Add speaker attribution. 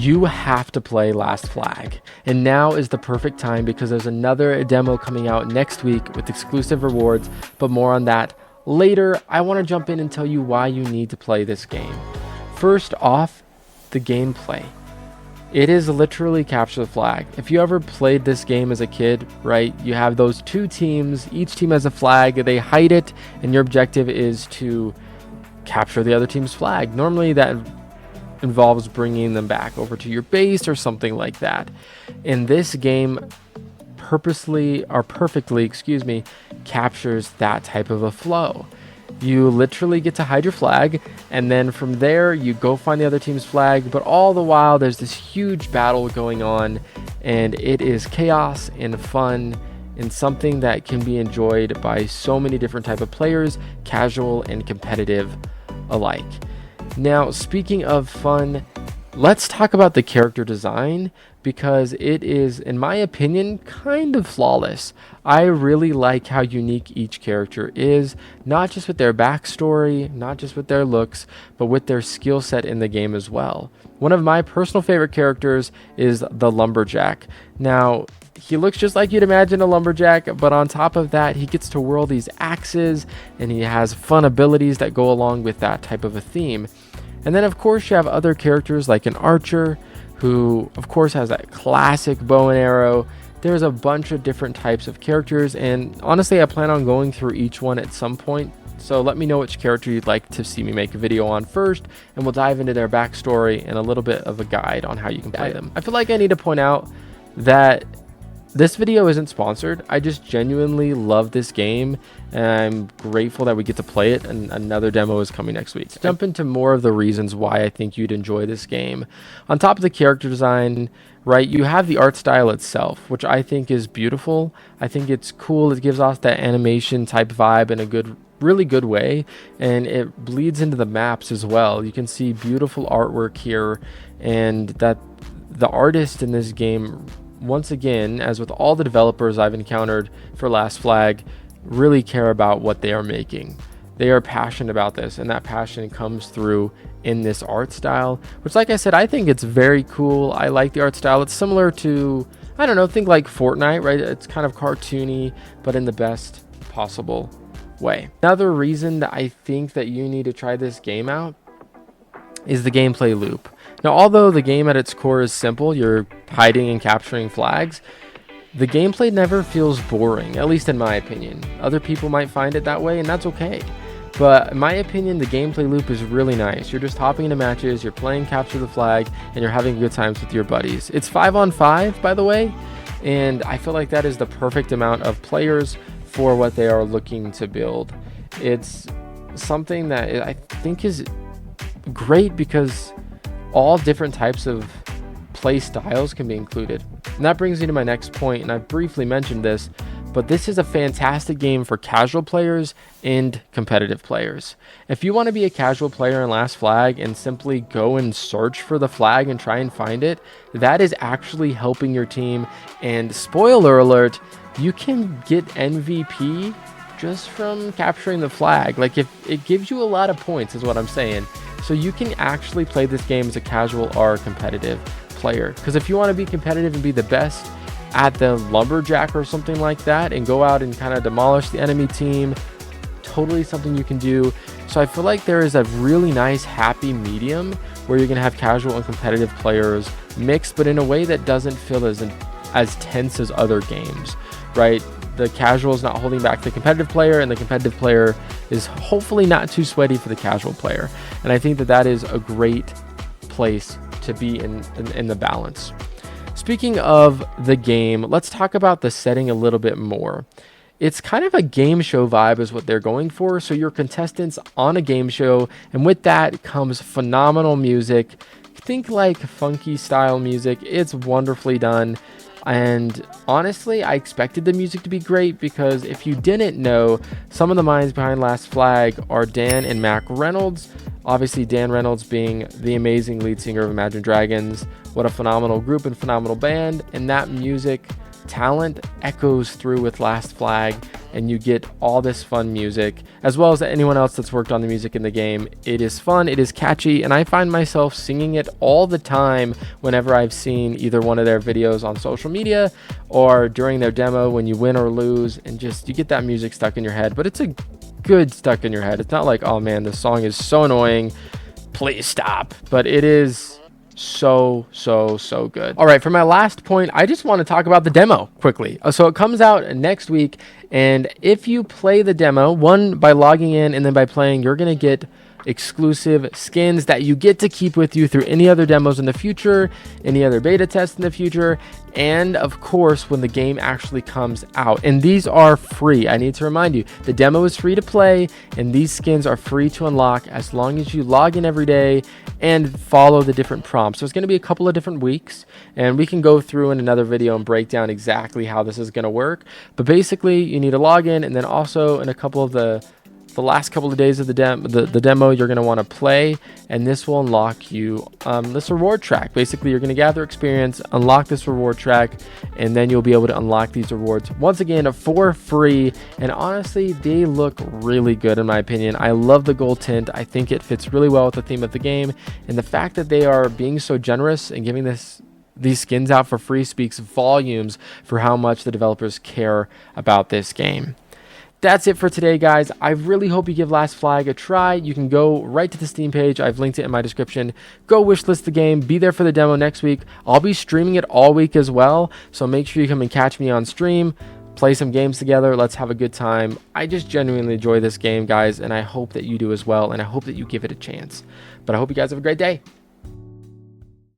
Speaker 1: you have to play Last Flag. And now is the perfect time because there's another demo coming out next week with exclusive rewards, but more on that later. I want to jump in and tell you why you need to play this game. First off, the gameplay. It is literally capture the flag. If you ever played this game as a kid, right, you have those two teams, each team has a flag, they hide it, and your objective is to capture the other team's flag. Normally that involves bringing them back over to your base or something like that. In this game, perfectly captures that type of a flow. You literally get to hide your flag, and then from there you go find the other team's flag, but all the while there's this huge battle going on, and it is chaos and fun and something that can be enjoyed by so many different type of players, casual and competitive alike. Now, speaking of fun, let's talk about the character design, because it is, in my opinion, kind of flawless. I really like how unique each character is, not just with their backstory, not just with their looks, but with their skill set in the game as well. One of my personal favorite characters is the Lumberjack. Now, he looks just like you'd imagine a lumberjack, but on top of that, he gets to whirl these axes, and he has fun abilities that go along with that type of a theme. And then, of course, you have other characters like an archer, who of course has that classic bow and arrow. There's a bunch of different types of characters, and honestly I plan on going through each one at some point, so let me know which character you'd like to see me make a video on first, and we'll dive into their backstory and a little bit of a guide on how you can play them. I feel like I need to point out that this video isn't sponsored. I just genuinely love this game, and I'm grateful that we get to play it, and another demo is coming next week. Let's jump into more of the reasons why I think you'd enjoy this game. On top of the character design, right, you have the art style itself, which I think is beautiful. I think it's cool. It gives off that animation type vibe in a really good way, and it bleeds into the maps as well. You can see beautiful artwork here, and that the artist in this game, once again, as with all the developers I've encountered for Last Flag, really care about what they are making. They are passionate about this, and that passion comes through in this art style, which, like I said, I think it's very cool. I like the art style. It's similar to, I don't know, think like Fortnite, right? It's kind of cartoony, but in the best possible way. Another reason that I think that you need to try this game out is the gameplay loop. Now, although the game at its core is simple, you're hiding and capturing flags, the gameplay never feels boring, at least in my opinion. Other people might find it that way, and that's okay. But in my opinion, the gameplay loop is really nice. You're just hopping into matches, you're playing capture the flag, and you're having good times with your buddies. It's 5-on-5, by the way, and I feel like that is the perfect amount of players for what they are looking to build. It's something that I think is great because all different types of play styles can be included. And that brings me to my next point, and I briefly mentioned this, but this is a fantastic game for casual players and competitive players. If you want to be a casual player in Last Flag and simply go and search for the flag and try and find it, that is actually helping your team. And spoiler alert, you can get MVP just from capturing the flag. Like, if it gives you a lot of points is what I'm saying. So you can actually play this game as a casual or competitive player. Because if you want to be competitive and be the best at the lumberjack or something like that and go out and kind of demolish the enemy team, totally something you can do. So I feel like there is a really nice happy medium where you're going to have casual and competitive players mixed, but in a way that doesn't feel as tense as other games, right? The casual is not holding back the competitive player, and the competitive player is hopefully not too sweaty for the casual player. And I think that that is a great place to be in the balance. Speaking of the game, let's talk about the setting a little bit more. It's kind of a game show vibe is what they're going for. So you're contestants on a game show, and with that comes phenomenal music. Think like funky style music. It's wonderfully done. And honestly, I expected the music to be great because if you didn't know, some of the minds behind Last Flag are Dan and Mac Reynolds. Obviously, Dan Reynolds being the amazing lead singer of Imagine Dragons. What a phenomenal group and phenomenal band. And that music talent echoes through with Last Flag. and you get all this fun music, as well as anyone else that's worked on the music in the game. It is fun, it is catchy, and I find myself singing it all the time whenever I've seen either one of their videos on social media or during their demo when you win or lose, and just you get that music stuck in your head. But it's a good stuck in your head. It's not like, oh man, this song is so annoying, please stop. But it is so good. All right, for my last point, I just want to talk about the demo quickly. So it comes out next week, and if you play the demo, one, by logging in and then by playing, you're going to get exclusive skins that you get to keep with you through any other demos in the future, any other beta tests in the future, and of course when the game actually comes out. And these are free. I need to remind you, the demo is free to play, and these skins are free to unlock as long as you log in every day and follow the different prompts. So it's going to be a couple of different weeks, and we can go through in another video and break down exactly how this is going to work. But basically, you need to log in, and then also in a couple of the last couple of days of the demo, you're going to want to play, and this will unlock you this reward track. Basically, you're going to gather experience, unlock this reward track, and then you'll be able to unlock these rewards once again for free. And honestly, they look really good in my opinion. I love the gold tint. I think it fits really well with the theme of the game, and the fact that they are being so generous and giving these skins out for free speaks volumes for how much the developers care about this game. That's it for today, guys. I really hope you give Last Flag a try. You can go right to the Steam page. I've linked it in my description. Go wishlist the game. Be there for the demo next week. I'll be streaming it all week as well, so make sure you come and catch me on stream. Play some games together. Let's have a good time. I just genuinely enjoy this game, guys, and I hope that you do as well, and I hope that you give it a chance. But I hope you guys have a great day.